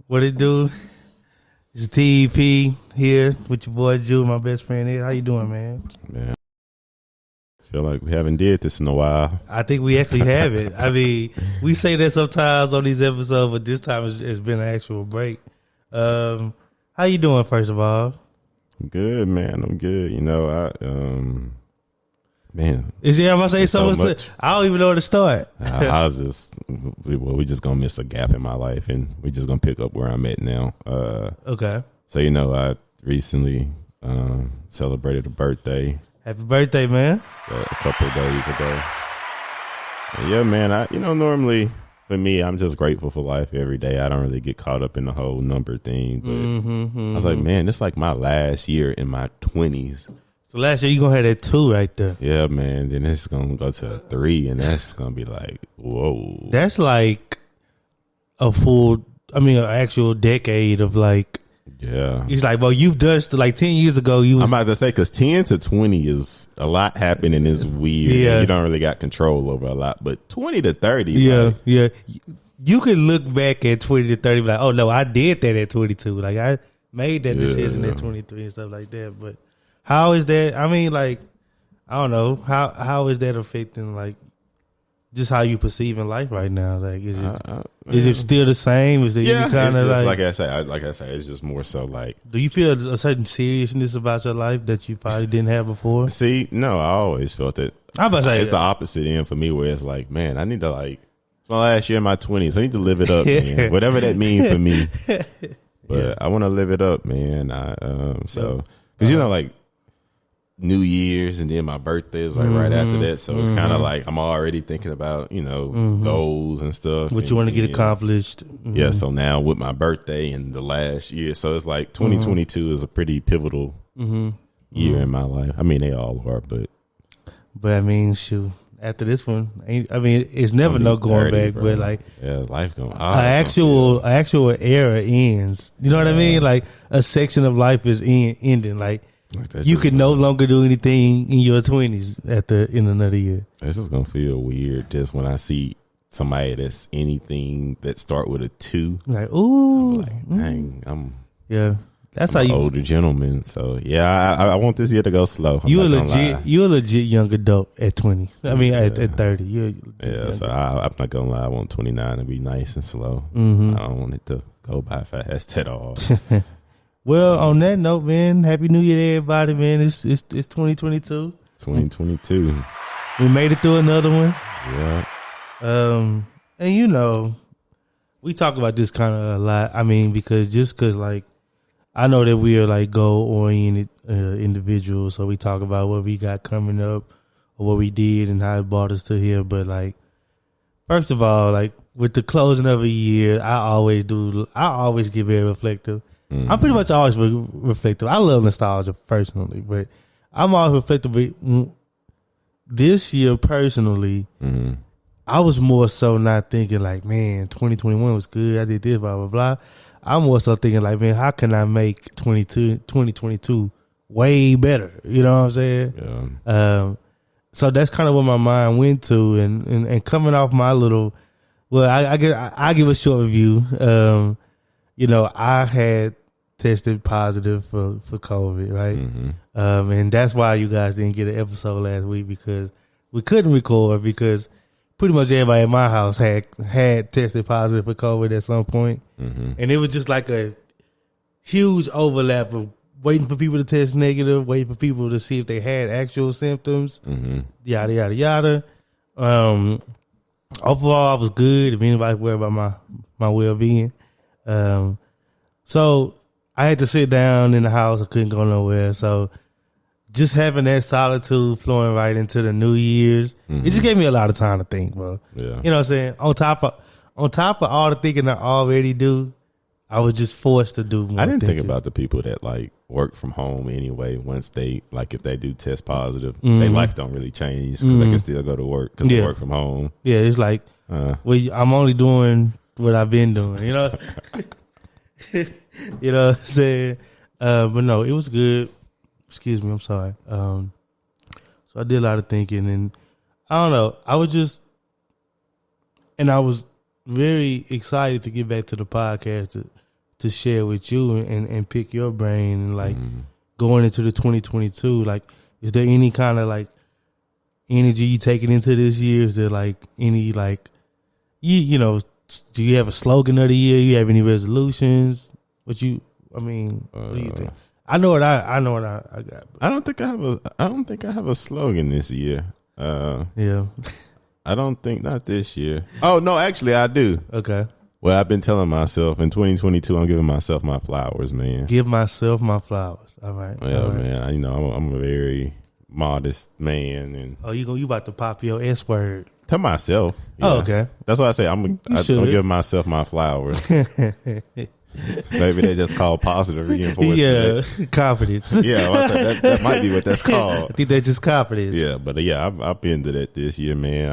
What it do? It's TEP here with your boy Jew, my best friend here. How you doing, man? Man, I feel like we haven't did this in a while. I think we actually have it. I mean, we say that sometimes on these episodes, but this time it's been an actual break. How you doing, first of all? Good, man. I'm good. You know, man. Is there, if I say so much. I don't even know where to start. I was just, we just gonna miss a gap in my life, and we just gonna pick up where I'm at now. Okay. So I recently celebrated a birthday. Happy birthday, man! A couple of days ago. And yeah, man. Normally for me, I'm just grateful for life every day. I don't really get caught up in the whole number thing, but I was like, man, it's like my last year in my 20s. So last year you gonna have that 2 right there. Yeah, man. Then it's gonna go to a 3, and that's gonna be like, whoa. That's like an actual decade of like. Yeah. It's like, well, you've done like 10 years ago. I'm about to say, because 10 to 20 is a lot happening. Is weird. Yeah. You don't really got control over a lot, but 20 to 30. Yeah, yeah. You could look back at 20 to 30, like, oh no, I did that at 22. Like I made that decision at 23 and stuff like that. But how is that? I mean, like, I don't know. How is that affecting like just how you perceive in life right now? Like, is it still the same? Is it kind of like I say, it's just more so like. Do you feel a certain seriousness about your life that you probably didn't have before? See, no, I always felt it. I'm about to say it's the opposite end for me, where it's like, man, I need to like. It's my last year in my 20s. I need to live it up, man. Whatever that means for me. But I want to live it up, man. Because like. New Year's and then my birthday is like right after that, so it's kind of like I'm already thinking about goals and stuff. What you want to get accomplished. Yeah, so now with my birthday and the last year, so it's like 2022 is a pretty pivotal year in my life. I mean, they all are, but I mean, shoot, after this one, it's never no going 30, back. Bro. But like, life going. Actual era ends. You know what I mean? Like a section of life is ending. Like you can no longer do anything in your 20s in another year. This is gonna feel weird just when I see somebody that's anything that start with a 2. Like, ooh, I'm like, dang, that's I'm how you older gentleman. So I want this year to go slow. You're a legit young adult at 20. I mean, at 30. So I'm not gonna lie. I want 29 to be nice and slow. I don't want it to go by fast at all. Well, on that note, man, Happy New Year to everybody, man. It's 2022. 2022. We made it through another one. Yeah. And we talk about this kind of a lot. I mean, because like, I know that we are like goal-oriented individuals, so we talk about what we got coming up or what we did and how it brought us to here. But like, first of all, like with the closing of a year, I always get very reflective. I'm pretty much always reflective. I love nostalgia personally, but I'm always reflective. This year, personally, I was more so not thinking like, man, 2021 was good. I did this, blah, blah, blah. I'm more so thinking like, man, how can I make 2022 way better? You know what I'm saying? Yeah. So that's kind of what my mind went to. And coming off my little, I give a short review. I had tested positive for COVID, right? And that's why you guys didn't get an episode last week, because we couldn't record because pretty much everybody in my house had tested positive for COVID at some point. And it was just like a huge overlap of waiting for people to test negative, waiting for people to see if they had actual symptoms, yada, yada, yada. Overall, I was good. If anybody worried about my well-being. So I had to sit down in the house. I couldn't go nowhere. So just having that solitude flowing right into the New Year's, it just gave me a lot of time to think, bro. Yeah. You know what I'm saying? On top of all the thinking I already do, I was just forced to do more. I didn't think about the people that like work from home anyway. Once they like, if they do test positive, their life don't really change because they can still go to work because they work from home. Yeah, it's like, I'm only doing what I've been doing, you know? You know what I'm saying? But no, it was good. Excuse me, I'm sorry. So I did a lot of thinking, and I don't know. I was very excited to get back to the podcast to share with you and pick your brain and like going into the 2022. Like, is there any kind of like energy you taking into this year? Is there like any like you know? Do you have a slogan of the year? You have any resolutions? What do you think? I know what I got. I don't think I have a slogan this year. Yeah. I don't think, not this year. Oh no, actually I do. Okay. Well, I've been telling myself in 2022 I'm giving myself my flowers, man. Give myself my flowers. All right. Yeah, all right. man. I'm a very modest man, and you about to pop your S word to myself. Yeah. Oh, okay. That's why I say I'm gonna give myself my flowers. Maybe they just call positive reinforcement. Yeah, confidence. Yeah, well, I said that might be what that's called. I think that's just confidence. Yeah, but yeah, I've been to that this year, man.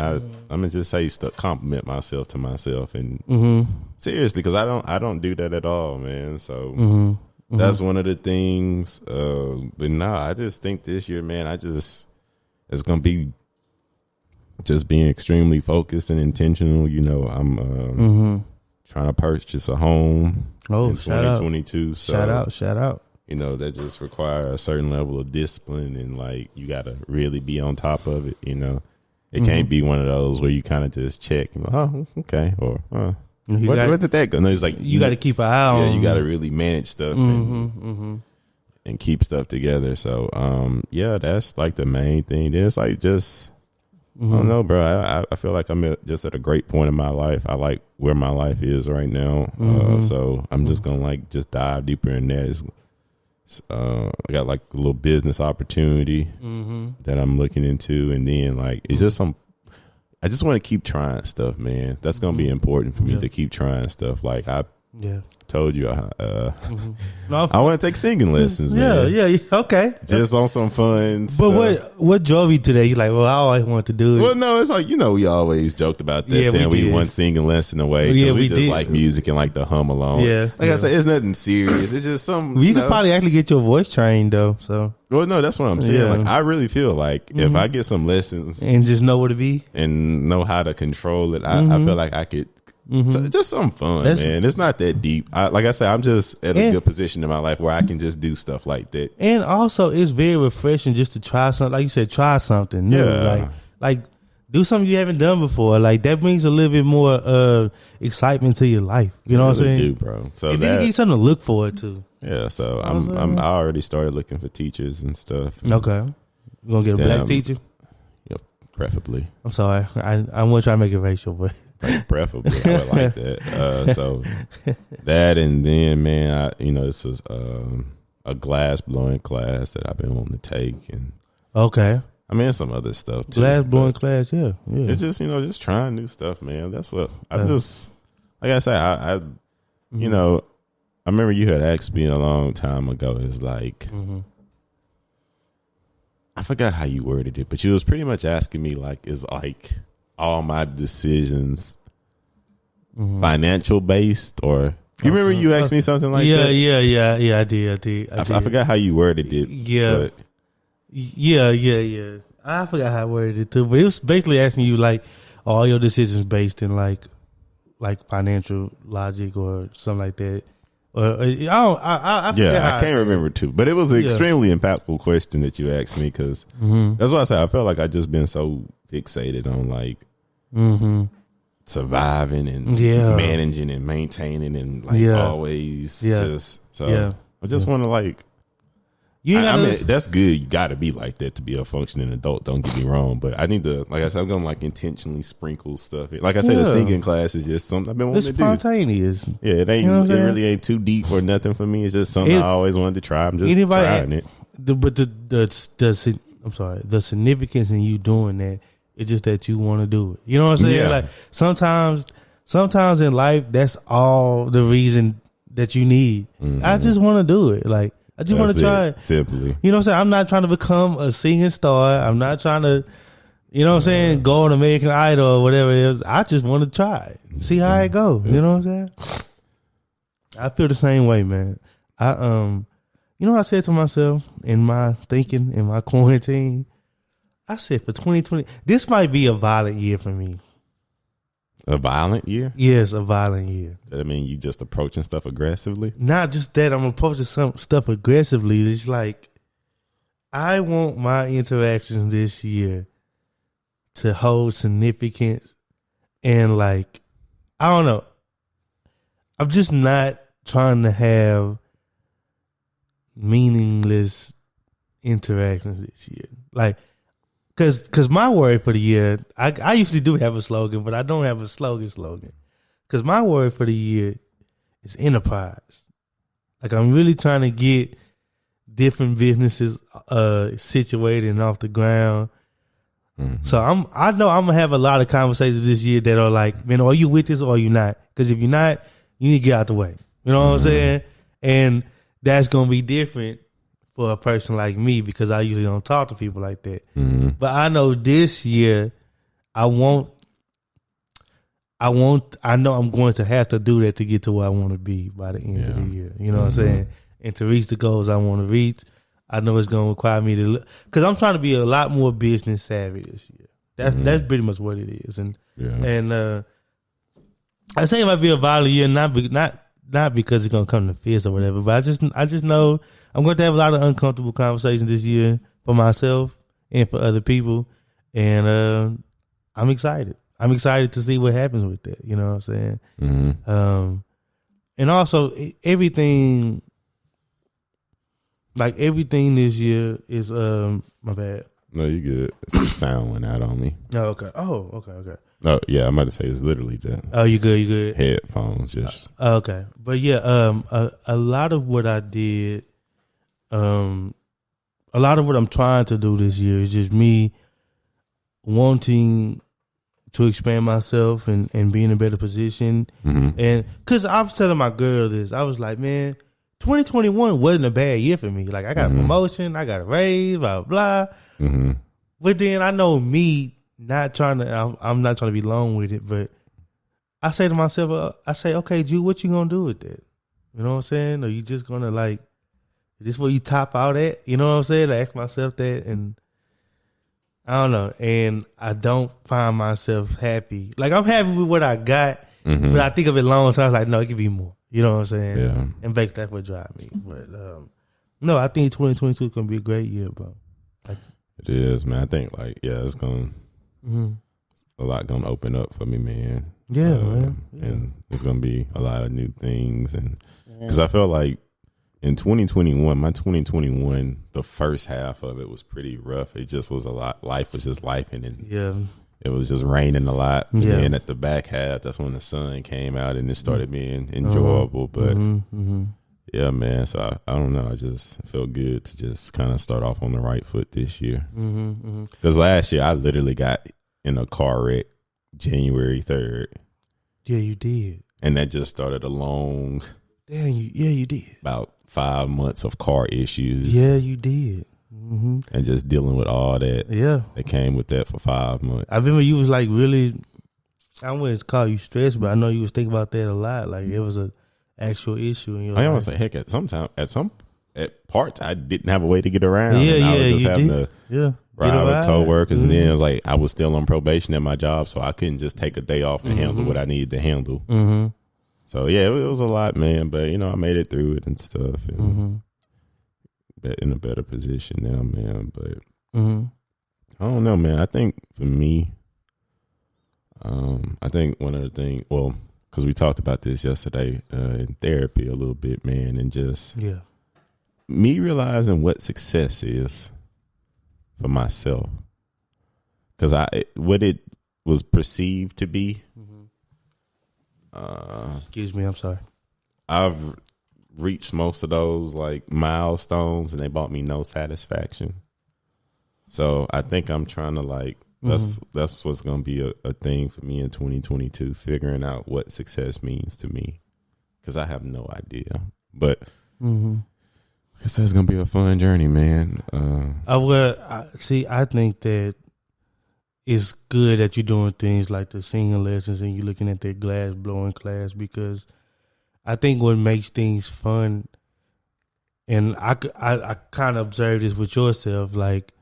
I'm gonna just say compliment myself to myself, and seriously, because I don't do that at all, man. So that's one of the things. But no, I just think this year, man, it's gonna be just being extremely focused and intentional. You know, I'm trying to purchase a home in 2022. Out. So shout out. You know, that just requires a certain level of discipline, and like you got to really be on top of it. You know, it can't be one of those where you kind of just check. And, oh, okay, or where did that go? No, it's like you got to keep an eye on. Yeah, you got to really manage stuff and keep stuff together. So, yeah, that's like the main thing. Then it's like just. I don't know, bro. I feel like I'm just at a great point in my life. I like where my life is right now. So I'm just going to like just dive deeper in that. I got like a little business opportunity that I'm looking into. And then like, it's just I just want to keep trying stuff, man. That's going to be important for me to keep trying stuff. Like I told you, I want to take singing lessons, man. Yeah, okay. Just on some fun stuff. But what drove you today? You're like, well, I always wanted to do it. Well, no, it's like, we always joked about that, saying we want singing lesson away because we just like music and like to hum along. Yeah. I said, it's nothing serious. It's just some. You could probably actually get your voice trained though. So. Well, no, that's what I'm saying. Like, I really feel like if I get some lessons and just know where to be and know how to control it, I feel like I could. So just some fun, man. It's not that deep. Like I said, I'm just at a good position in my life where I can just do stuff like that. And also, it's very refreshing just to try something. Like you said, try something new. Yeah. Like do something you haven't done before. Like that brings a little bit more excitement to your life. You know what I'm saying? Do, bro. So and then you get something to look forward to. Yeah. So I already started looking for teachers and stuff. And okay. You gonna get a black teacher? Yep, preferably. I'm sorry. I want to try to make it racial, but. Preferably, I would like that. So that, and then, man, this is a glass blowing class that I've been wanting to take, and some other stuff too. Glass blowing class, yeah. It's just just trying new stuff, man. That's what I just like. I say, I remember you had asked me a long time ago. It's like I forgot how you worded it, but you was pretty much asking me like, is like. All my decisions financial based, or you remember you asked me something like that? Yeah, I did. I forgot how you worded it. Yeah. I forgot how I worded it too, but it was basically asking you like all your decisions based in like financial logic or something like that. I can't remember too, but it was an extremely impactful question that you asked me because that's why I said I felt like I just been so fixated on like surviving and managing and maintaining and like always just so I just want to like I mean that's good. You got to be like that to be a functioning adult. Don't get me wrong, but I need to, like I said, I'm gonna like intentionally sprinkle stuff. Like I said, the singing class is just something I've been wanting to do. It's spontaneous. Yeah, it ain't. It really ain't too deep or nothing for me. It's just something I always wanted to try. I'm just trying it. But I'm sorry. The significance in you doing that is just that you want to do it. You know what I'm saying? Yeah. Like sometimes in life, that's all the reason that you need. I just want to do it. Like. I just want to try it. Simply. You know what I'm saying? I'm not trying to become a singing star. I'm not trying to, you know what I'm saying, go on American Idol or whatever it is. I just want to try it. See how it goes. You know what I'm saying? I feel the same way, man. You know what I said to myself in my thinking, in my quarantine? I said for 2020, this might be a violent year for me. A violent year? Yes, a violent year. I mean, you just approaching stuff aggressively? Not just that, I'm approaching some stuff aggressively. It's like, I want my interactions this year to hold significance and like, I don't know. I'm just not trying to have meaningless interactions this year. Like, cause my word for the year, I usually do have a slogan, but I don't have a slogan. Cause my word for the year is enterprise. Like, I'm really trying to get different businesses situated and off the ground. Mm-hmm. So I know I'm gonna have a lot of conversations this year that are like, man, are you with this or are you not? Because if you're not, you need to get out the way. You know what I'm saying? And that's gonna be different for a person like me because I usually don't talk to people like that. Mm-hmm. But I know this year, I know I'm going to have to do that to get to where I want to be by the end of the year. You know what I'm saying? And to reach the goals I want to reach, I know it's going to require me to look, because I'm trying to be a lot more business savvy this year. That's pretty much what it is. And I say it might be a violent year, not because it's going to come to fist or whatever, but I just know I'm going to have a lot of uncomfortable conversations this year for myself and for other people. And I'm excited. I'm excited to see what happens with that. You know what I'm saying? Mm-hmm. And also everything this year is my bad. No, you good. It's a sound went out on me. Oh, okay. Okay. Oh, yeah, I'm about to say it's literally that. Oh, you good. Headphones, just. Okay. But yeah, a lot of what I did, a lot of what I'm trying to do this year is just me wanting to expand myself and be in a better position. Mm-hmm. And because I was telling my girl this, I was like, man, 2021 wasn't a bad year for me. Like, I got a promotion, I got a raise, blah, blah. Mm-hmm. But then I know me not trying to, I'm not trying to be long with it, but I say to myself, okay, Jude, what you going to do with that? You know what I'm saying? Are you just going to like, is this where you top out at? You know what I'm saying? I ask myself that, and I don't know. And I don't find myself happy. Like, I'm happy with what I got, but I think of it long, so I was like, no, it could be more. You know what I'm saying? Yeah. And that's what drive me. But no, I think 2022 is going to be a great year, bro. It is, man. I think, like, it's going to, a lot going to open up for me, man. Yeah, man. Yeah. And it's going to be a lot of new things. And because I felt like in 2021, my 2021, the first half of it was pretty rough. It just was a lot. Life was just life. And it was just raining a lot. And then at the back half, that's when the sun came out and it started being enjoyable. But yeah, man. So I don't know. I just felt good to just kind of start off on the right foot this year. Because last year, I literally got in a car wreck January 3rd. Yeah, you did. And that just started a long... Damn, you did. About 5 months of car issues. Yeah, you did. Mm-hmm. And just dealing with all that. Yeah. That came with that for 5 months. I remember you was like really, I wouldn't call you stressed, but I know you was thinking about that a lot. Like, it was a actual issue. And I almost say, heck, at parts, I didn't have a way to get around. Yeah, and I was just just having to ride with coworkers. And then it was like, I was still on probation at my job, so I couldn't just take a day off and handle what I needed to handle. Mm-hmm. So, yeah, it was a lot, man. But, I made it through it and stuff. And in a better position now, man. But I don't know, man. I think for me, I think one of the things, well, because we talked about this yesterday in therapy a little bit, man. And just me realizing what success is for myself. Because what it was perceived to be. Excuse me, I'm sorry. I've reached most of those like milestones and they brought me no satisfaction. So I think I'm trying to like, that's what's going to be a thing for me in 2022, figuring out what success means to me. Because I have no idea. But I guess that's going to be a fun journey, man. I think that it's good that you're doing things like the singing lessons and you're looking at that glass blowing class, because I think what makes things fun, and I kind of observed this with yourself, like,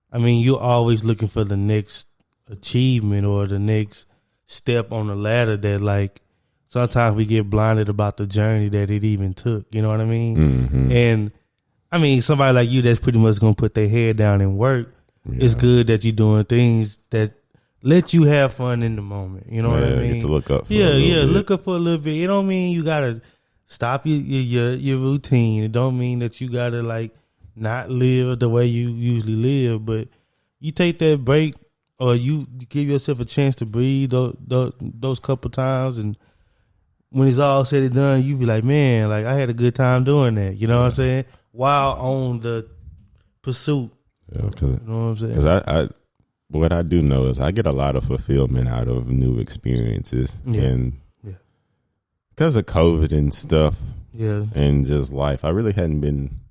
I mean, you're always looking for the next achievement or the next step on the ladder that like sometimes we get blinded about the journey that it even took. You know what I mean? Mm-hmm. And I mean, somebody like you that's pretty much gonna put their head down and work. Yeah. It's good that you're doing things that let you have fun in the moment. You know what I mean? Get to look up. Look up for a little bit. It don't mean you gotta stop your routine. It don't mean that you gotta like not live the way you usually live, but you take that break or you give yourself a chance to breathe those couple times, and when it's all said and done, you be like, man, like I had a good time doing that. You know what I'm saying? While on the pursuit. Yeah, you know what I'm saying? Because what I do know is I get a lot of fulfillment out of new experiences, and because of COVID and stuff, and just life, I really hadn't been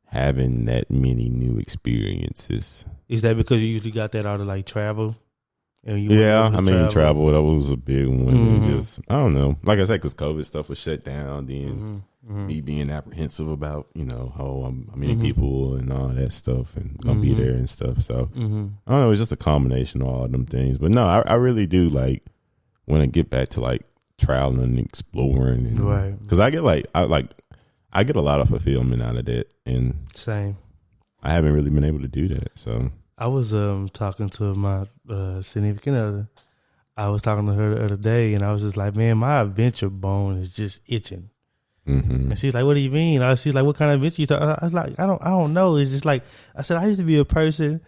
having that many new experiences. Is that because you usually got that out of like travel? Travel, that was a big one. And just, I don't know. Like I said, because COVID stuff was shut down, then me being apprehensive about, how many people and all that stuff and gonna be there and stuff. So, I don't know, it's just a combination of all them things. But no, I really do like want to get back to like traveling and exploring. And, right. Because I get a lot of fulfillment out of that. And same. I haven't really been able to do that. So I was talking to my significant other. I was talking to her the other day, and I was just like, man, my adventure bone is just itching. Mm-hmm. And she's like, what do you mean? She's like, what kind of adventure you talking? I was like, I don't know. It's just like, I said, I used to be a person,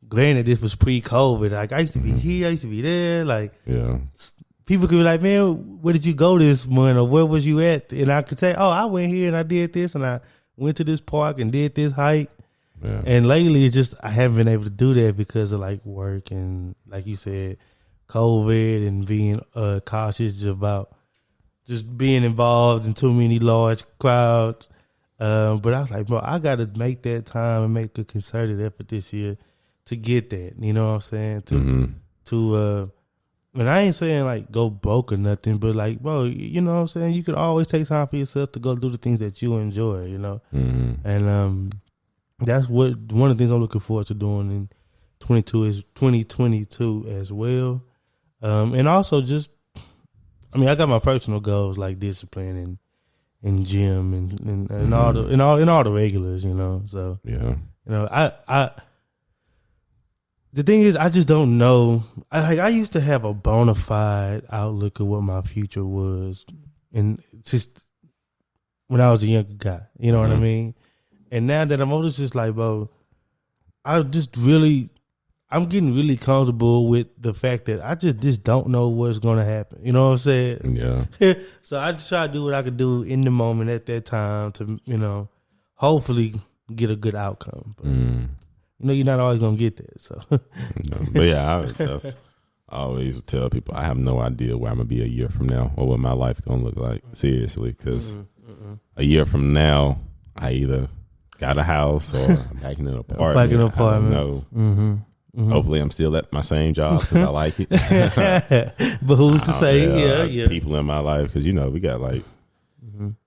granted this was pre-COVID, like I used to be here, I used to be there, like people could be like, man, where did you go this month, or where was you at? And I could say, oh, I went here and I did this, and I went to this park and did this hike. Yeah. And lately, it's just I haven't been able to do that because of like work and, like you said, COVID and being cautious about just being involved in too many large crowds. But I was like, bro, I got to make that time and make a concerted effort this year to get that. You know what I'm saying? And I ain't saying like go broke or nothing, but like, bro, you know what I'm saying? You could always take time for yourself to go do the things that you enjoy, And that's one of the things I'm looking forward to doing in 2022 as well. And also just, I got my personal goals like discipline and gym and all the regulars, So the thing is, I just don't know. I used to have a bona fide outlook of what my future was, and just when I was a younger guy, you know what I mean. And now that I'm older, it's just like, bro, I'm getting really comfortable with the fact that I just don't know what's going to happen. You know what I'm saying? Yeah. So I just try to do what I could do in the moment at that time to, hopefully get a good outcome. But, you're not always going to get that. So. But yeah, I always tell people I have no idea where I'm going to be a year from now or what my life is going to look like. Seriously, because a year from now, I either got a house or I'm back in an apartment. I don't know. Hopefully I'm still at my same job because I like it. But who's to say? Yeah. People in my life, because we got like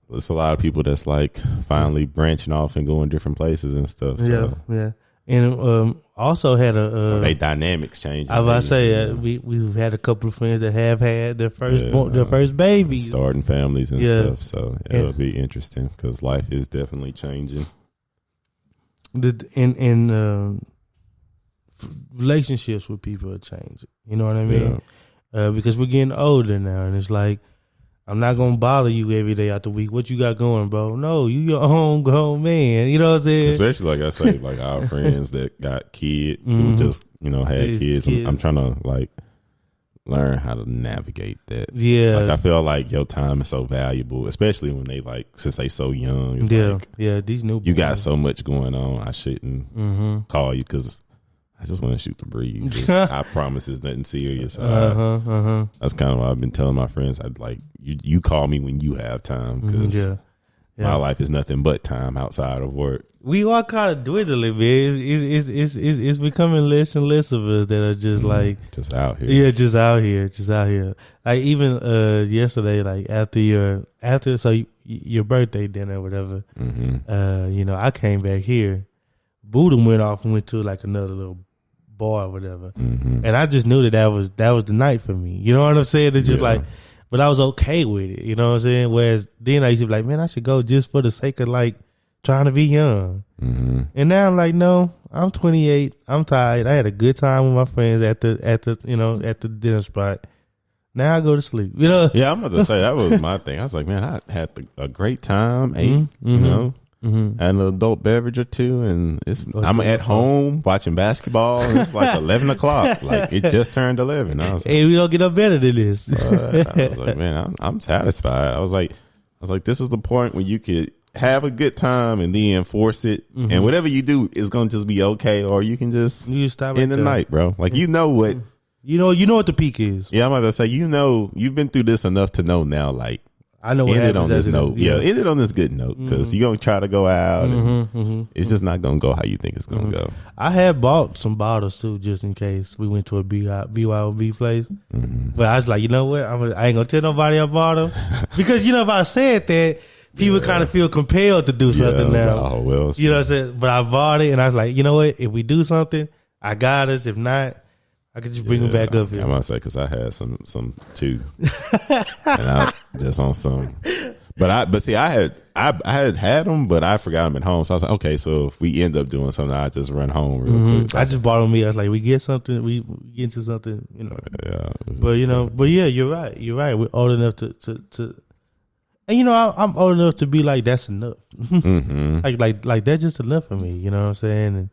there's a lot of people that's like finally branching off and going different places and stuff. So. Yeah. And also had they dynamics changing. I was about to say we've had a couple of friends that have had their first babies, starting families and stuff. So it'll be interesting because life is definitely changing. Relationships with people are changing. You know what I mean? Because we're getting older now, and it's like I'm not gonna bother you every day out the week. What you got going, bro? No, you your own grown man. You know what I'm saying? Especially like I say, like our friends that got kids who just had kids. I'm trying to like learn how to navigate that. Yeah, like I feel like your time is so valuable, especially when they since they so young. It's these new you got so much going on. I shouldn't call you because I just want to shoot the breeze. I promise it's nothing serious. That's kind of what I've been telling my friends. I'd like you call me when you have time because my life is nothing but time outside of work. We all kind of dwindling, man. It's becoming less and less of us that are just like just out here. Yeah, just out here. Like even yesterday, like after your birthday dinner or whatever, I came back here. Buddha went off and went to like another little bar or whatever. And I just knew that was the night for me. You know what I'm saying? It's just like, but I was okay with it. You know what I'm saying? Whereas then I used to be like, man, I should go just for the sake of like trying to be young. And now I'm like, no, I'm 28. I'm tired. I had a good time with my friends at the dinner spot. Now I go to sleep. You know? Yeah, I'm about to say that was my thing. I was like, man, I had a great time. You know, had an adult beverage or two, and I'm at home watching basketball. And it's like 11 o'clock. Like it just turned 11. I was like, hey, we don't get no better than this. I was like, man, I'm satisfied. I was like, this is the point where you could have a good time and then force it, and whatever you do is gonna just be okay, or you can just stop in the night, bro. Like you know what. You know what the peak is. Yeah, I'm about to say, you've been through this enough to know now, like, I know what end it on this note. Yeah, end it on this good note, because you're going to try to go out, and it's just not going to go how you think it's going to go. I had bought some bottles, too, just in case we went to a BYOB place. But I was like, you know what? I ain't going to tell nobody I bought them. Because, if I said that, people kind of feel compelled to do something now. Like, oh, well, you know what I'm saying? But I bought it, and I was like, you know what? If we do something, I got us. If not, I could just bring them back up here. I'm gonna say, because I had some too, and I just on some. But see, I had them, but I forgot them at home. So I was like, okay, so if we end up doing something, I just run home real quick. I just bought them. I was like, we get something, we get into something, Yeah, but yeah, you're right. We're old enough to and I'm old enough to be like, that's enough. like that's just enough for me. You know what I'm saying?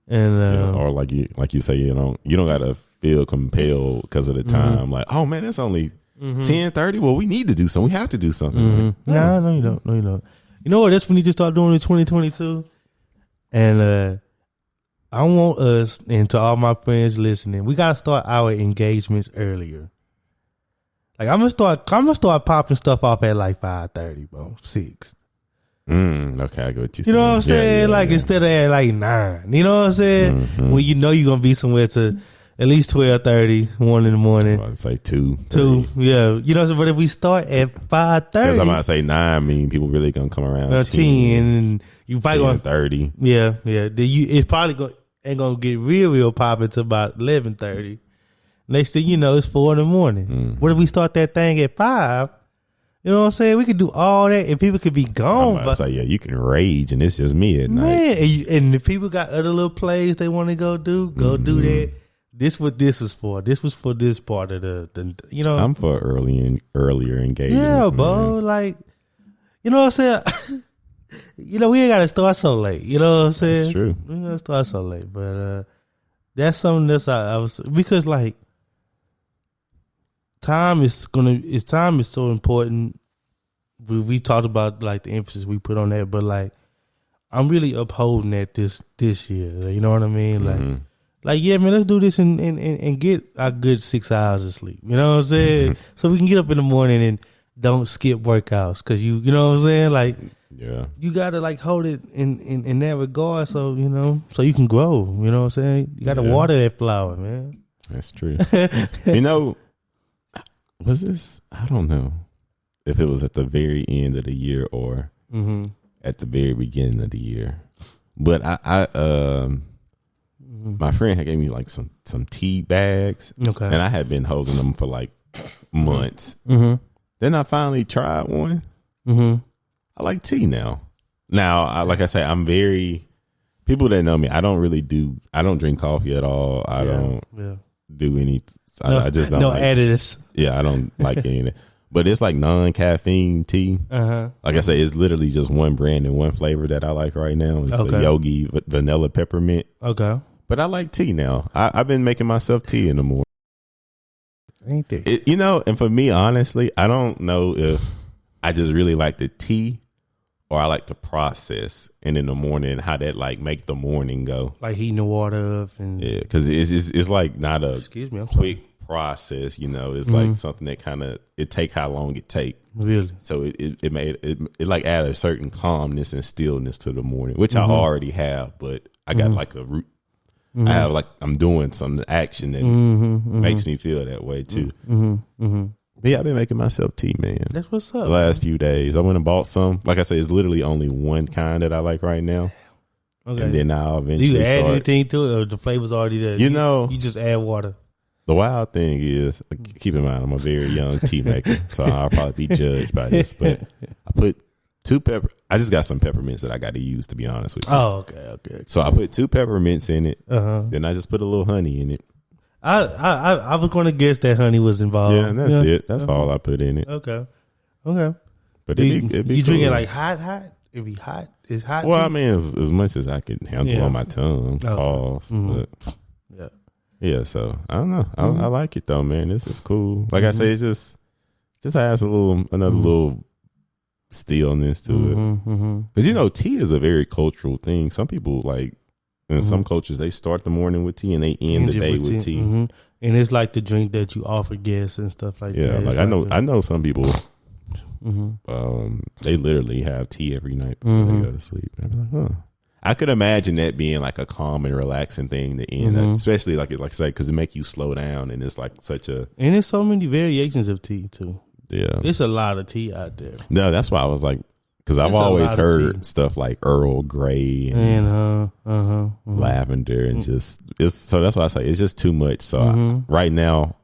And or like you say, you don't gotta feel compelled because of the time. Like, oh man, it's only 10:30. Well, we need to do something. We have to do something. Like, no, you don't. You know what? That's when you just start doing in 2022. And I want us, and to all my friends listening, we gotta start our engagements earlier. Like I'm gonna start popping stuff off at like 5:30, bro, 6. Okay, I get what you saying. You know what I'm saying? Instead of at like 9. You know what I'm saying? When you're gonna be somewhere to at least 12:30, 1 in the morning. I'd say 2. 2, yeah. But if we start at 5:30, because I'm about to say 9, mean people really gonna come around 10, and you probably going 30. Yeah. Then it's probably ain't gonna get real popping to about 11:30. Next thing you know, it's 4 in the morning. What if we start that thing at 5? You know what I'm saying? We could do all that, and people could be gone. I'm about to say, yeah, you can rage, and it's just me at night. Man, and if people got other little plays they want to go do do that. This what this was for. This was for this part of the I'm for earlier engagement. Yeah, bro. Like, you know what I'm saying? We ain't gotta start so late. You know what I'm saying? That's true. We ain't gotta start so late, but that's something that's I was, because like time is so important. We talked about like the emphasis we put on that, but like I'm really upholding that this year. You know what I mean? Like, yeah, man, let's do this and get a good 6 hours of sleep. You know what I'm saying? So we can get up in the morning and don't skip workouts, because you know what I'm saying? Like, yeah, you gotta like hold it in that regard, so so you can grow. You know what I'm saying? You gotta water that flower, man. That's true. Was this? I don't know if it was at the very end of the year or at the very beginning of the year, but I my friend had gave me like some tea bags, and I had been holding them for like months. Then I finally tried one. I like tea now. Now, like I say, I'm very, people that know me, I don't drink coffee at all. I don't do any. I just don't. No like additives. Yeah, I don't like any of that. But it's like non-caffeine tea. Like I say, it's literally just one brand and one flavor that I like right now. It's the Yogi vanilla peppermint. Okay. But I like tea now. I've been making myself tea in the morning. Ain't they? And for me, honestly, I don't know if I just really like the tea or I like the process. And in the morning, how that like make the morning go. Like heating the water up. Yeah, because it's like not a quick process, It's like something that kind of, it take how long it take. Really? So it made it like add a certain calmness and stillness to the morning, which I already have, but I got like a root. I have like, I'm doing some action that makes me feel that way too. But yeah, I've been making myself tea, man. That's what's up. The last few days, I went and bought some. Like I said, it's literally only one kind that I like right now. Okay. And then I'll Do eventually you add start. anything to it, or the flavor's already there? You know, you just add water. the wild thing is, keep in mind, I'm a very young tea maker, so I'll probably be judged by this. But I put 2 pepper. I just got some peppermints that I got to use, to be honest with you. Oh, okay. So I put 2 peppermints in it. Then I just put a little honey in it. I was going to guess that honey was involved. Yeah, and that's it. That's all I put in it. Okay. But it'd be you cool. drink it like hot? It'd be hot. It's hot. Well, tea? I mean, as much as I can handle on my tongue. Pause. But yeah. So I don't know. I like it though, man. This is cool. Like I say, it just adds another little stillness to it. Because tea is a very cultural thing. Some people like in some cultures they start the morning with tea and they end the day with tea. And it's like the drink that you offer guests and stuff like that. Yeah, like I know some people. They literally have tea every night before they go to sleep. And I'm like, huh. I could imagine that being like a calm and relaxing thing to end up, especially like I say, because it make you slow down, and it's like such a. And there's so many variations of tea too. Yeah, there's a lot of tea out there. No, that's why I was like, because I've always heard stuff like Earl Grey and lavender, and so that's why I say it's just too much. So right now,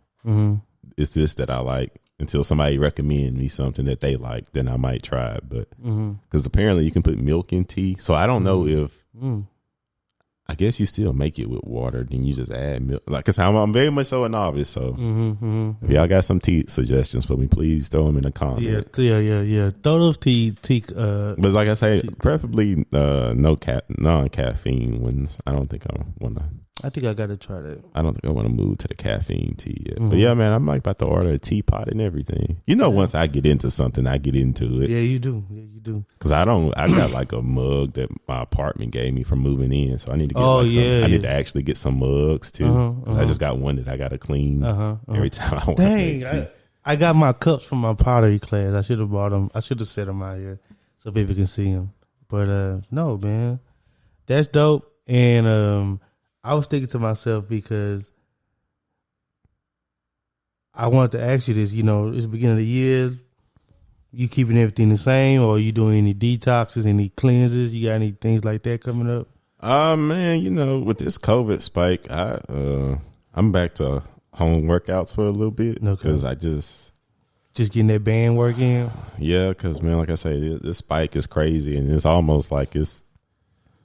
it's this that I like. Until somebody recommend me something that they like, then I might try it. But because apparently you can put milk in tea, so I don't know if. I guess you still make it with water, then you just add milk. Like, cause I'm very much so a novice. So if y'all got some tea suggestions for me, please throw them in the comments. Yeah. Throw those tea. But like I say, preferably non-caffeine ones. I don't think I want to. I think I got to try that. I don't think I want to move to the caffeine tea yet. But yeah, man, I'm like about to order a teapot and everything. Once I get into something, I get into it. Yeah, you do. Cause I got like a mug that my apartment gave me from moving in, so I need to get I need to actually get some mugs too. Cause I just got one that I got to clean every time I want to make tea. I got my cups from my pottery class. I should have brought them. I should have set them out here so people can see them. But no, man, that's dope. And I was thinking to myself because I wanted to ask you this. It's the beginning of the year. You keeping everything the same, or are you doing any detoxes, any cleanses? You got any things like that coming up? Man, with this COVID spike, I'm back to home workouts for a little bit because I just getting that band work in. Yeah, because man, like I say, this spike is crazy, and it's almost like it's.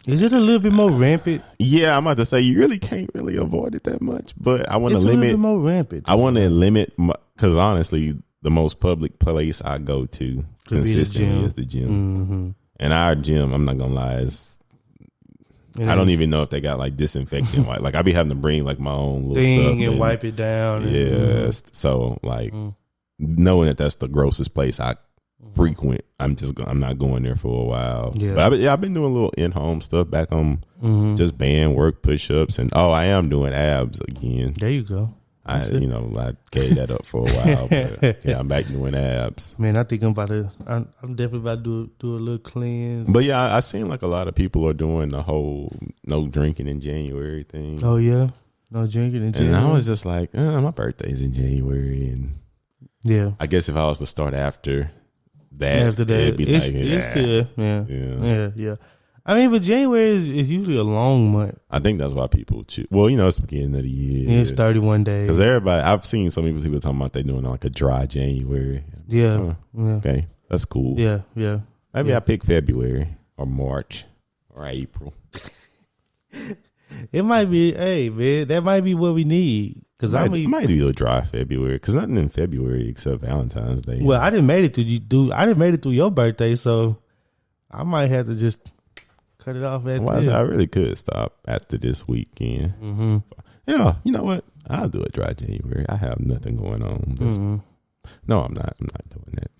Is it a little bit more rampant? Yeah, I'm about to say you really can't really avoid it that much, but I want to limit. It's a little bit more rampant. I want to limit because honestly, the most public place I go to consistently is the gym. And our gym, I'm not gonna lie, I don't even know if they got like disinfectant wipe. Like I be having to bring like my own little stuff and wipe it down. Yes, so like knowing that that's the grossest place I frequent, I'm not going there for a while. Yeah, but I've been doing a little in-home stuff back on just band work, push-ups, and I am doing abs again. There you go. I gave that up for a while, but yeah, I'm back doing abs. Man, I think I'm definitely about to do a little cleanse. But yeah, I seen like a lot of people are doing the whole no drinking in January thing. Oh yeah, no drinking in January. And I was just like, my birthday's in January, and yeah, I guess if I was to start after that, it'd be yeah. I mean, but January is usually a long month. I think that's why people choose. Well, it's the beginning of the year. Yeah, it's 31 days. Because I've seen some people talking about they doing like a dry January. Yeah. Okay, that's cool. Yeah. Maybe I pick February or March or April. It might be, hey man, that might be what we need. Cause might do a dry February because nothing in February except Valentine's Day. Well, I didn't made it through your birthday, so I might have to just cut it off I really could stop after this weekend. Yeah, you know what? I'll do a dry January. I have nothing going on. No, I'm not doing that.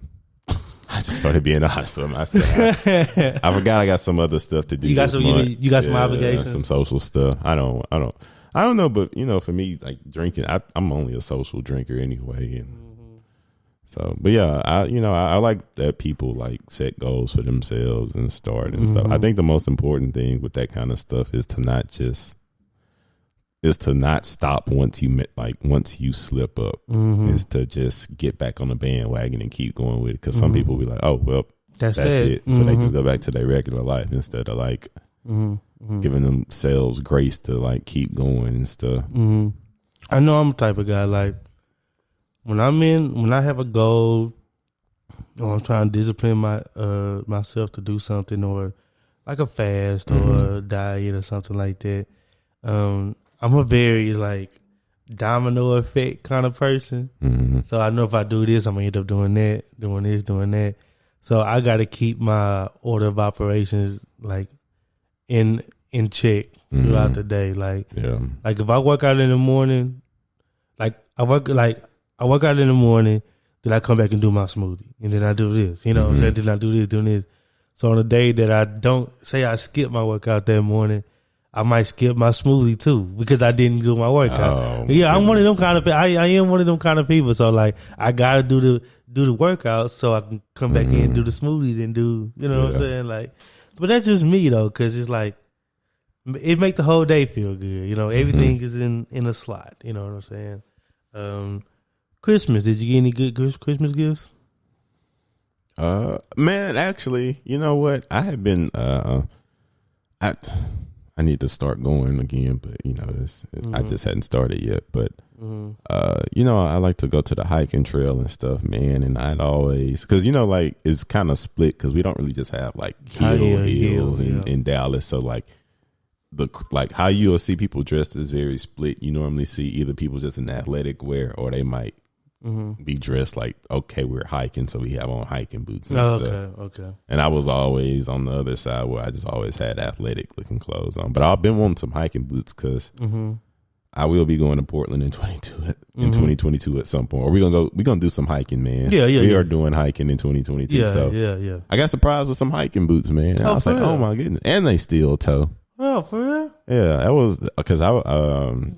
I just started being honest with myself. I forgot I got some other stuff to do. You got some obligations, some social stuff. I don't know, but for me, like drinking, I'm only a social drinker anyway, and so. But yeah, I like that people like set goals for themselves and start and stuff. I think the most important thing with that kind of stuff is to not stop once you slip up. Is to just get back on the bandwagon and keep going with it. Because some people be like, oh well, that's it. So they just go back to their regular life instead of like giving themselves grace to like keep going and stuff. I know I'm the type of guy, like when I have a goal or I'm trying to discipline myself to do something, or like a fast or a diet or something like that. I'm a very like domino effect kind of person. So I know if I do this, I'm gonna end up doing that, doing this, doing that. So I got to keep my order of operations like in check throughout the day. Like if I work out in the morning, I work out in the morning, then I come back and do my smoothie, and then I do this. You know what I'm saying? Then I do this, doing this. So on a day that I don't say I skip my workout that morning, I might skip my smoothie too because I didn't do my workout. I'm one of them kind of. I am one of them kind of people. So like I gotta do the workout so I can come back in and do the smoothie, then do what I'm saying? Like, but that's just me though, because it's like it make the whole day feel good. You know, everything is in a slot. You know what I'm saying? Christmas. Did you get any good Christmas gifts? Man, actually, you know what? I have been. I need to start going again, but you know, I just hadn't started yet. But you know, I like to go to the hiking trail and stuff, man. And I'd always, because you know, like it's kind of split because we don't really just have like hills in Dallas. So like how you'll see people dressed is very split. You normally see either people just in athletic wear, or they might be dressed like, okay, we're hiking, so we have on hiking boots and stuff. Okay. And I was always on the other side where I just always had athletic looking clothes on. But I've been wanting some hiking boots because I will be going to Portland in 2022 at some point. Or we're gonna do some hiking, man. We are doing hiking in 2022. I got surprised with some hiking boots, man. I was like, oh my goodness, and they steel toe. Oh, for real? Yeah, that was because I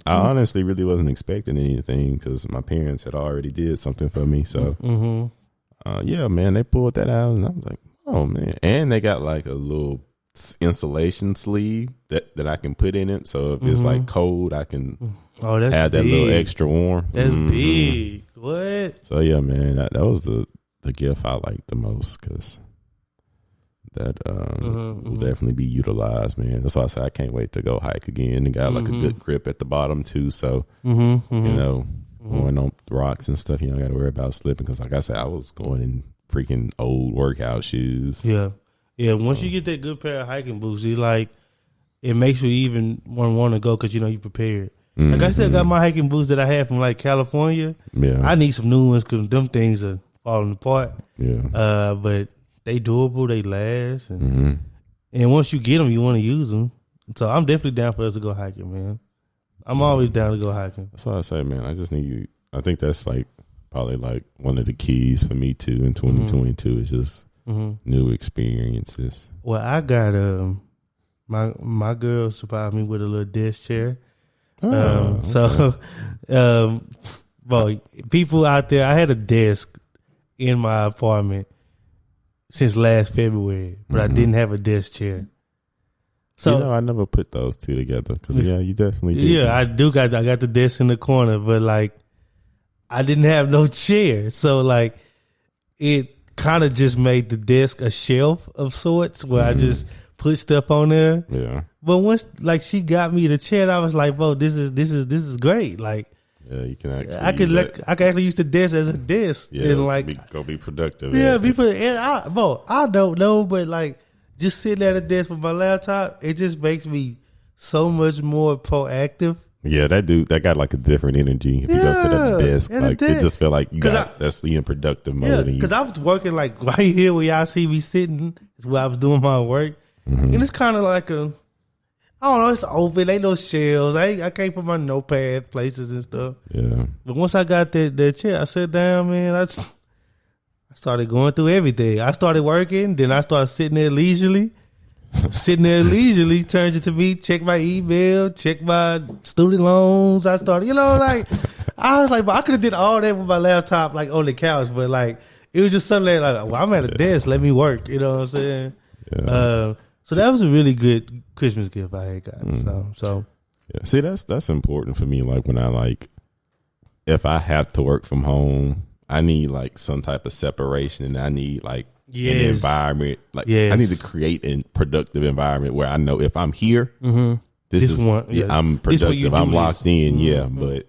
honestly really wasn't expecting anything because my parents had already did something for me. So, yeah, man, they pulled that out, and I was like, oh man, and they got like a little insulation sleeve that I can put in it. So if it's like cold, I can add that little extra warm. That's big. What? So yeah, man, that was the gift I liked the most because. That will definitely be utilized, man. That's why I say I can't wait to go hike again. And got like a good grip at the bottom too, so you know, going on rocks and stuff, you don't got to worry about slipping. Because like I said, I was going in freaking old workout shoes. Yeah. Once you get that good pair of hiking boots, it makes you even want to go because you know you prepared. Like I still got my hiking boots that I had from like California. Yeah, I need some new ones because them things are falling apart. Yeah, but. They durable, they last, and once you get them, you want to use them. So I'm definitely down for us to go hiking, man. I'm always down to go hiking. That's what I say, man. I just need. I think that's like probably like one of the keys for me too in 2022 is just new experiences. Well, I got my girl surprised me with a little desk chair. So, well, people out there, I had a desk in my apartment since last February, but I didn't have a desk chair. So you know, I never put those two together because you definitely do. Yeah, I do. I got the desk in the corner, but like I didn't have no chair, so like it kind of just made the desk a shelf of sorts where I just put stuff on there. Yeah. But once like she got me the chair, I was like, "Bro, this is great." Like. Yeah, you can actually. I could actually use the desk as a desk. Yeah, and like go be productive. Yeah, I don't know, but like just sitting at a desk with my laptop, it just makes me so much more proactive. Yeah, that got like a different energy. If you go sit at the desk, like it just feel like that's the productive mode. Yeah, because I was working like right here where y'all see me sitting is where I was doing my work, and it's kind of like I don't know, it's open. Ain't no shelves. I can't put my notepad places and stuff. Yeah. But once I got that chair, I sat down, man. I started going through everything. I started working, then I started sitting there leisurely. Turned it to me, check my email, check my student loans. I started, I was like, but I could have did all that with my laptop, like on the couch, but like it was just something like, well, I'm at a desk, let me work. You know what I'm saying? Yeah. So that was a really good Christmas gift I had gotten. So yeah. See, that's important for me. Like when I if I have to work from home, I need like some type of separation, and I need like an environment. Like I need to create a productive environment where I know if I'm here, this is one, I'm productive. I'm locked in. But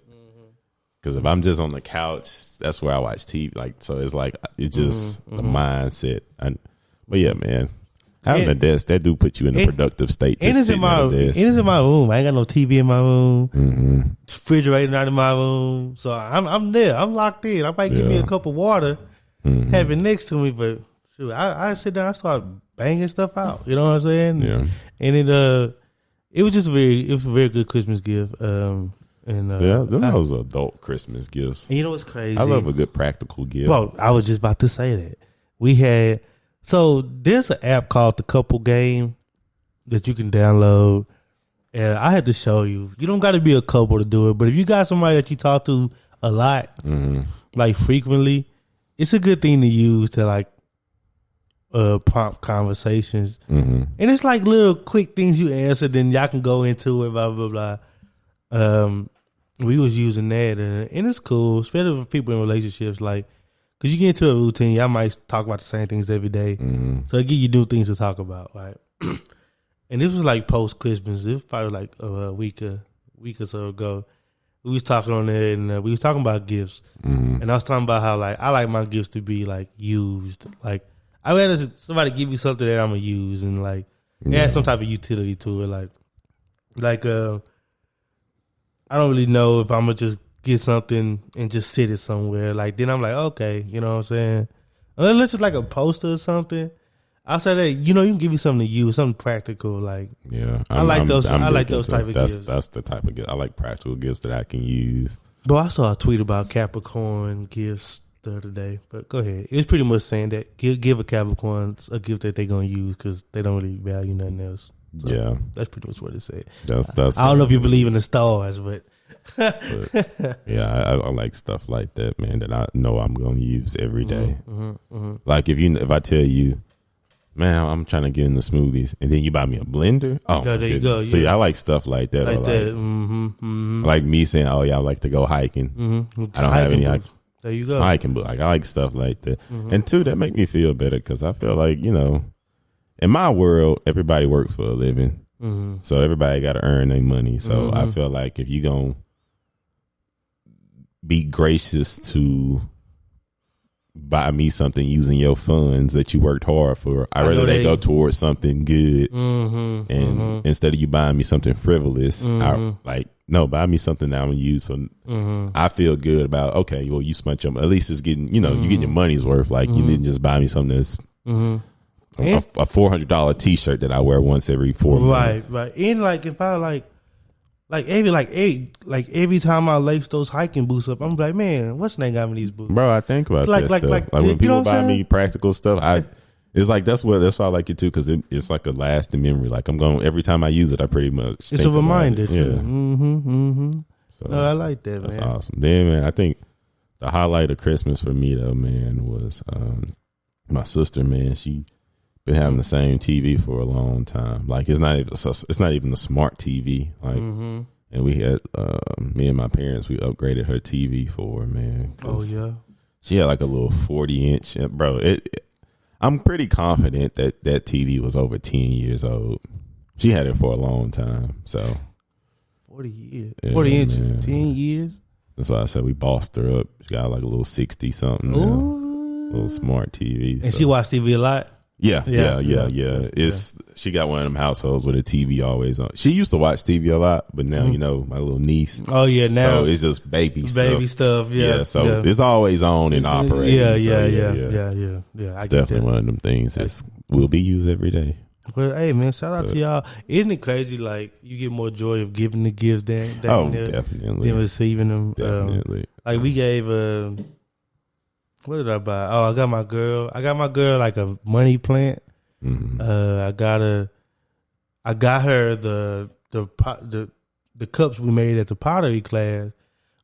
because if I'm just on the couch, that's where I watch TV. Like, so it's like it's just the mindset. But yeah, man. Having a desk, that do put you in a productive state. Just sitting at a desk. And it's in my room. I ain't got no TV in my room. Refrigerator not in my room. So I'm there. I'm locked in. I might give me a cup of water, have it next to me, but shoot, I sit down, I start banging stuff out. You know what I'm saying? Yeah. And it was just a very good Christmas gift. Those are adult Christmas gifts. And you know what's crazy? I love a good practical gift. Well, I was just about to say that. So there's an app called The Couple Game that you can download, and I had to show you. You don't got to be a couple to do it, but if you got somebody that you talk to a lot, like frequently, it's a good thing to use to like prompt conversations. And it's like little quick things you answer, then y'all can go into it, blah blah blah. We was using that, and it's cool, especially for people in relationships, like. Because you get into a routine, y'all might talk about the same things every day. So it give you new things to talk about, right? And this was like post-Christmas. It was probably like a week or so ago. We was talking on there, and we was talking about gifts. And I was talking about how like I like my gifts to be like used. Like I rather somebody give me something that I'm going to use and like add some type of utility to it. Like I don't really know if I'm going to just get something and just sit it somewhere. Like then I'm like, okay, you know what I'm saying? Unless it's like a poster or something. Outside that, you can give me something to use, something practical. Like I like those type of gifts. That's the type of gift. I like practical gifts that I can use. But I saw a tweet about Capricorn gifts the other day. But go ahead. It was pretty much saying that give a Capricorn a gift that they're gonna use because they don't really value nothing else. So that's pretty much what it said. That's I don't know if you believe in the stars, but I like stuff like that, man, that I know I'm gonna use every day. Like if I tell you, man, I'm trying to get in the smoothies, and then you buy me a blender. Oh, there you go. See, I like stuff like that. Like me saying, oh yeah, I like to go hiking. I don't have any there you go hiking, but like I like stuff like that. And two, that make me feel better because I feel like in my world, everybody works for a living. So everybody got to earn their money. So I feel like if you gonna be gracious to buy me something using your funds that you worked hard for, I'd rather they go towards something good. And instead of you buying me something frivolous, no, buy me something that I'm gonna use. So I feel good about, okay, well, you spent at least it's getting, you getting your money's worth. Like you didn't just buy me something that's a $400 T-shirt that I wear once every 4 months. Right. And like if I every time I lace those hiking boots up, I'm like, man, what's name got me these boots? Bro, I think about that stuff. Like when people buy me practical stuff, it's like that's why I like it too, because it's like a lasting memory. Like I'm going every time I use it, I pretty much it's a reminder too. Yeah. So no, I like that. That's man. awesome. Then man, I think the highlight of Christmas for me though, man, was my sister. Man, she been having the same TV for a long time. Like it's not even a smart TV. Like, and we had me and my parents, we upgraded her TV for her, man. Oh yeah, she had like a little 40-inch, bro. I'm pretty confident that TV was over 10 years old. She had it for a long time. So 40 years, 40 inches, man. 10 years. That's why I said we bossed her up. She got like a little 60 something now, little smart TV. And she watched TV a lot. Yeah. She got one of them households with a TV always on. She used to watch TV a lot, but now my little niece. Oh yeah, now so it's just baby stuff. Yeah. So it's always on and operating. Yeah. It's definitely one of them things that will be used every day. Well, hey man, shout out to y'all. Isn't it crazy? Like you get more joy of giving the gifts than definitely receiving them. Definitely. Like we gave what did I buy? Oh, I got my girl like a money plant. I got her the cups we made at the pottery class.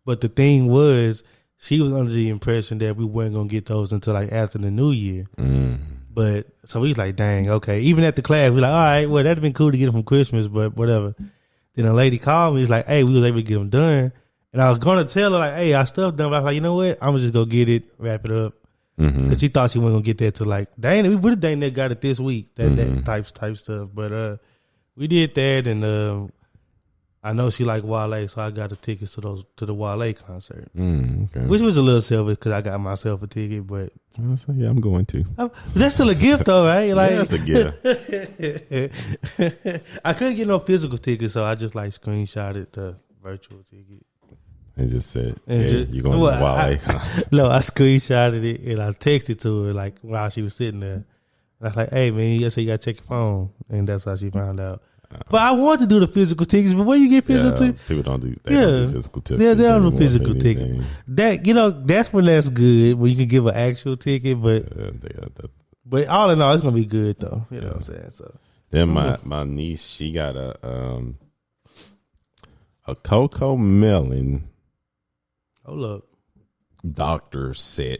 But the thing was, she was under the impression that we weren't gonna get those until like after the new year. But so we was like, dang, okay. Even at the class, we like, all right, well, that'd have been cool to get them from Christmas, but whatever. Then a lady called me, was like, hey, we was able to get them done. And I was gonna tell her like, "Hey, I stuff done." But I was like, "You know what? I'm gonna just go get it, wrap it up." Because she thought she wasn't gonna get that till like, dang, we would have dang that got it this week. That type stuff. But we did that, and I know she like Wale, so I got the tickets to the Wale concert, okay. which was a little selfish because I got myself a ticket. But so, yeah, I'm going to. That's still a gift, though, right? Like, yeah, that's a gift. I couldn't get no physical ticket, so I just like screenshotted the virtual ticket. And just said, you're going to Wale. No, I screenshotted it and I texted to her like while she was sitting there. And I was like, "Hey man, you gotta check your phone," and that's how she found out. But I want to do the physical tickets. But where you get physical tickets? People don't do. They don't do physical tickets. They don't do physical tickets. That that's when that's good. When you can give an actual ticket, but all in all, it's gonna be good though. You know what I'm saying? So then my niece, she got a Coco Melon. Hold up. Doctor set.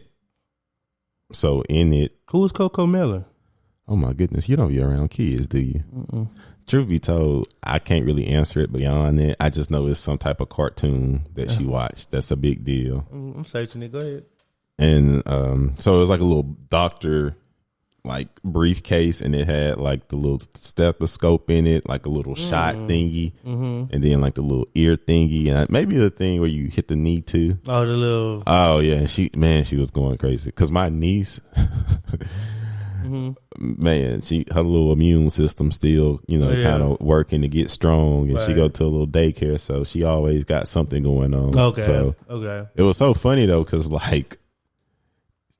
So in it, who's Coco Melon? Oh my goodness, you don't be around kids, do you? Truth be told, I can't really answer it beyond that. I just know it's some type of cartoon that she watched. That's a big deal. I'm searching it. Go ahead. And so it was like a little doctor like briefcase, and it had like the little stethoscope in it, like a little shot thingy, and then like the little ear thingy, and maybe the thing where you hit the knee too. Oh, the little. Oh yeah, and she was going crazy because my niece, man, her little immune system still, kind of working to get strong, and she go to a little daycare, so she always got something going on. Okay, so it was so funny though, because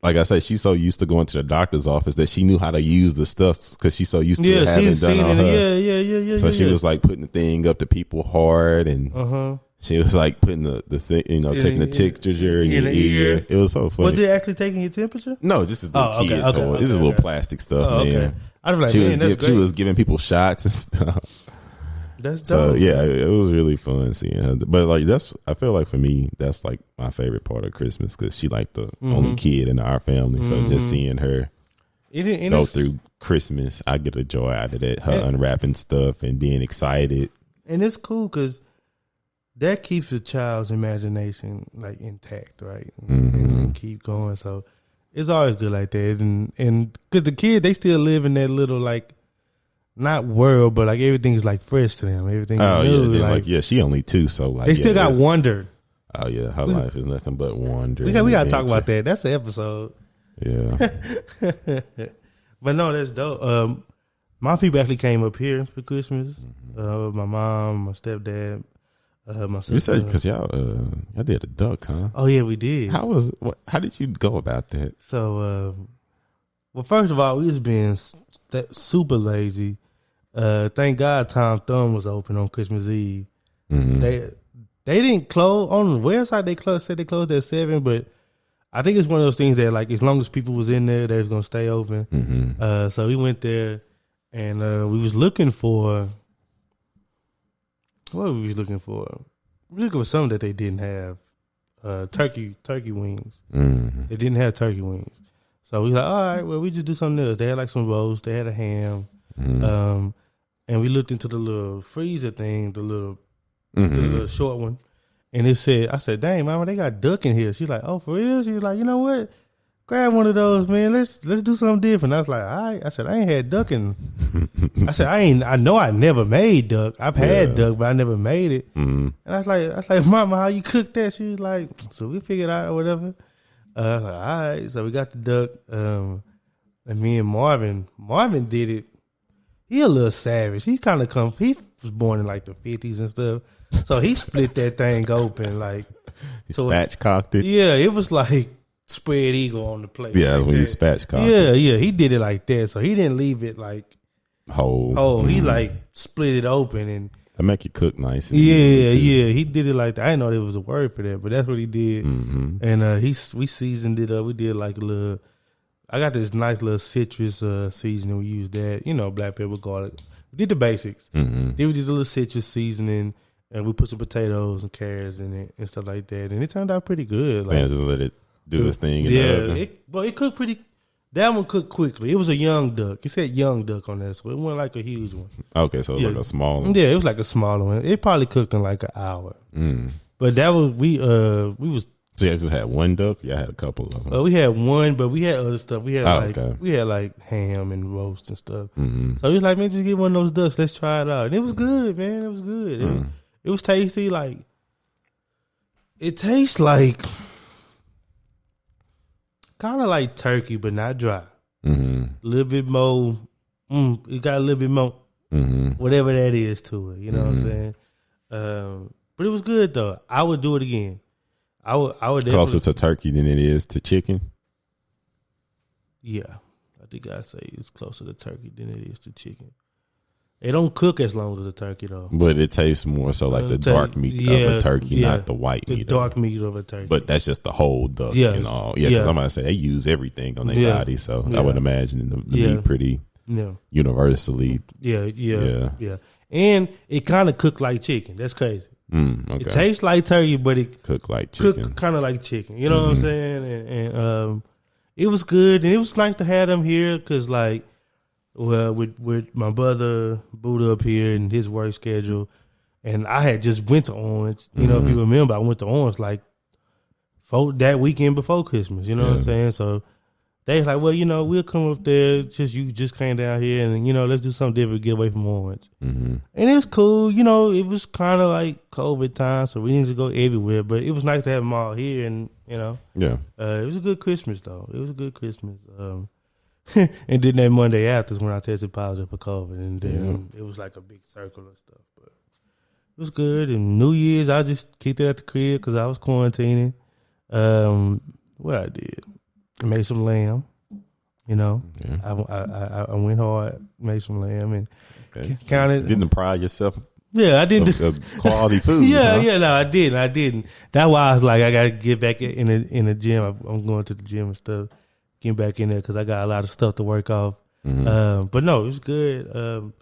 like I said, she's so used to going to the doctor's office that she knew how to use the stuff because she's so used to having done on her. Yeah. So she was like putting the thing up to people hard, and she was like putting the thing, taking the temperature in your ear. It was so funny. Was it actually taking your temperature? No, just a little kid toy. This is little plastic stuff, man. I was like, she was giving people shots and stuff. That's dope. So yeah, it was really fun seeing her. But I feel like for me, that's like my favorite part of Christmas because she like the only kid in our family. So just seeing her go through Christmas, I get a joy out of that. Her unwrapping stuff and being excited. And it's cool because that keeps the child's imagination like intact, right? And keep going. So it's always good like that. And because the kids, they still live in that little like, not world, but like everything is like fresh to them. Everything. Oh new, yeah, she only 2, so like they still got wonder. Oh yeah, her life is nothing but wonder. We got to talk about that. That's the episode. Yeah. But no, that's dope. My people actually came up here for Christmas. My mom, my stepdad, my sister. You said because y'all did a duck, huh? Oh yeah, we did. How did you go about that? So, well, first of all, we was being super lazy. Thank God Tom Thumb was open on Christmas Eve. They didn't close on the website. Said they closed at 7, but I think it's one of those things that like as long as people was in there, they was gonna stay open. So we went there and we was looking for what were we looking for? We were looking for something that they didn't have. Turkey wings. They didn't have turkey wings. So we like, all right, well, we just do something else. They had like some roast. They had a ham. And we looked into the little freezer thing, the little short one. And I said, dang, mama, they got duck in here. She's like, oh, for real? She was like, you know what? Grab one of those, man. Let's do something different. I was like, all right. I said, I ain't had duck in. I said, I know I never made duck. I've had duck, but I never made it. And I was like, mama, how you cook that? She was like, so we figured out or whatever. I was like, all right. So we got the duck. And me and Marvin did it. He a little savage. He was born in like the 50s and stuff. So he split that thing open like. He spatchcocked it? Yeah, it was like spread eagle on the plate. Yeah, that's when he spatchcocked it. Yeah, he did it like that. So he didn't leave it like whole. He like split it open and. That make it cook nice. Yeah, he did it like that. I didn't know there was a word for that, but that's what he did. And we seasoned it up. We did like a little. I got this nice little citrus seasoning. We used that, black pepper, garlic. We did the basics. Then we did a little citrus seasoning, and we put some potatoes and carrots in it and stuff like that. And it turned out pretty good. Like, man, just let it do its thing. It cooked pretty. That one cooked quickly. It was a young duck. It said young duck on that, so it wasn't like a huge one. Okay, so it was like a small one. Yeah, it was like a smaller one. It probably cooked in like an hour. But that was we was. So you just had one duck? Yeah, I had a couple of them. We had one, but we had other stuff. We had okay. we had like ham and roast and stuff. Mm-hmm. So he was like, man, just get one of those ducks. Let's try it out. And it was good, man. It was good. It was tasty. Like it tastes like kind of like turkey, but not dry. Mm-hmm. A little bit more. It got a little bit more, whatever that is to it. You know what I'm saying? But it was good though. I would do it again. I would closer to turkey than it is to chicken. Yeah, I think I'd say it's closer to turkey than it is to chicken. They don't cook as long as a turkey though. But it tastes more so like the dark meat of a turkey, not the white meat. The dark meat of a turkey. But that's just the whole duck and all. Yeah, because somebody say they use everything on their body, so I would imagine the meat pretty universally. Yeah. And it kind of cooked like chicken. That's crazy. Okay. It tastes like turkey, but it cooked like chicken. Cooked kind of like chicken. You know what I'm saying? And it was good, and it was nice to have them here because, like, well, with my brother Buddha up here and his work schedule, and I had just went to Orange. You know, if you remember, I went to Orange like that weekend before Christmas. You know what I'm saying? So they was like, well, you know, we'll come up there. You just came down here, and you know, let's do something different, get away from Orange. And it's cool. You know, it was kind of like COVID time, so we didn't go everywhere. But it was nice to have them all here, and you know, it was a good Christmas though. It was a good Christmas. And then that Monday after is when I tested positive for COVID, and then it was like a big circle of stuff. But it was good. And New Year's, I just kicked it at the crib because I was quarantining. What I did. I made some lamb, you know. I went hard, made some lamb, and kind of didn't pride yourself. Yeah, I didn't. Of quality food. No, I didn't. That's why I was like, I got to get back in the gym. I'm going to the gym and stuff, getting back in there because I got a lot of stuff to work off. But no, it was good.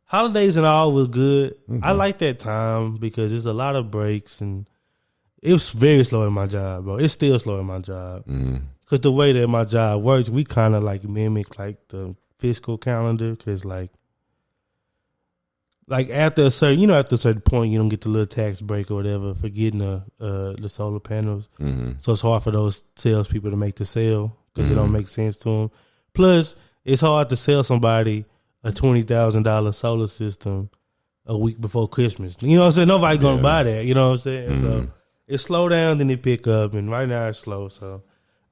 Holidays and all was good. I like that time because there's a lot of breaks, and it was very slow in my job, bro. It's still slow in my job. Because the way that my job works, we kind of like mimic like the fiscal calendar. Because like after a certain point, you don't get the little tax break or whatever for getting the solar panels. So it's hard for those salespeople to make the sale because it don't make sense to them. Plus, it's hard to sell somebody a $20,000 solar system a week before Christmas. You know what I'm saying? Nobody's gonna buy that. You know what I'm saying? So it slow down, then it pick up, and right now it's slow. So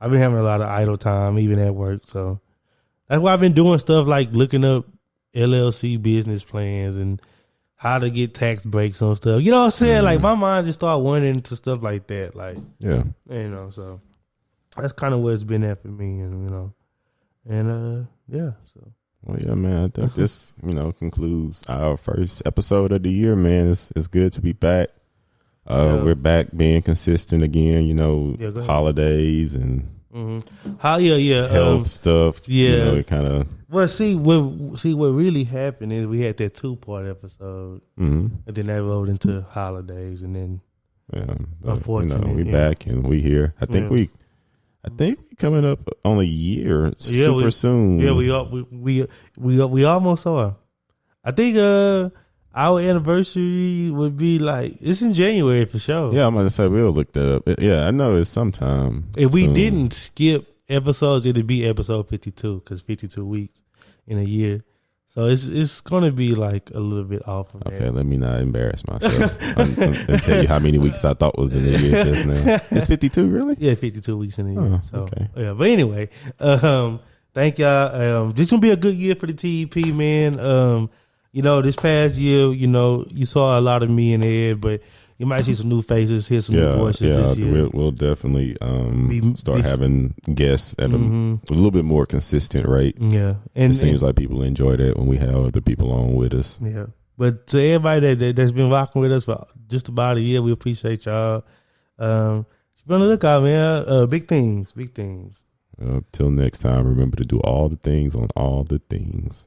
I've been having a lot of idle time, even at work. So that's why I've been doing stuff like looking up LLC business plans and how to get tax breaks on stuff. You know what I'm saying? Like my mind just started wandering into stuff like that. Like, you know, so that's kind of what it's been at for me, and you know, and so. Well, yeah, man. I think this, concludes our first episode of the year, man. It's good to be back. We're back being consistent again. Holidays and health stuff. It kind of. Well, see what really happened is we had that 2-part episode, and then that rolled into holidays, and then unfortunately, we back and we here. I think we coming up on a year super soon. Yeah, we almost are. I think our anniversary would be like it's in January for sure. Yeah, I'm gonna say we'll look that up. Yeah, I know it's sometime. If we didn't skip episodes, it'd be episode 52 because 52 weeks in a year. So it's gonna be like a little bit off of that. Okay, let me not embarrass myself and tell you how many weeks I thought was in a year just now. It's 52, really? Yeah, 52 weeks in a year. Yeah, but anyway, thank y'all. This gonna be a good year for the TEP, man. This past year, you saw a lot of me and Ed, but you might see some new faces, hear some new voices this year. We'll definitely start having guests at a little bit more consistent rate. Yeah. And it seems like people enjoy that when we have other people on with us. Yeah. But to everybody that's been rocking with us for just about a year, we appreciate y'all. Be on the lookout, man. Big things. Till next time, remember to do all the things on all the things.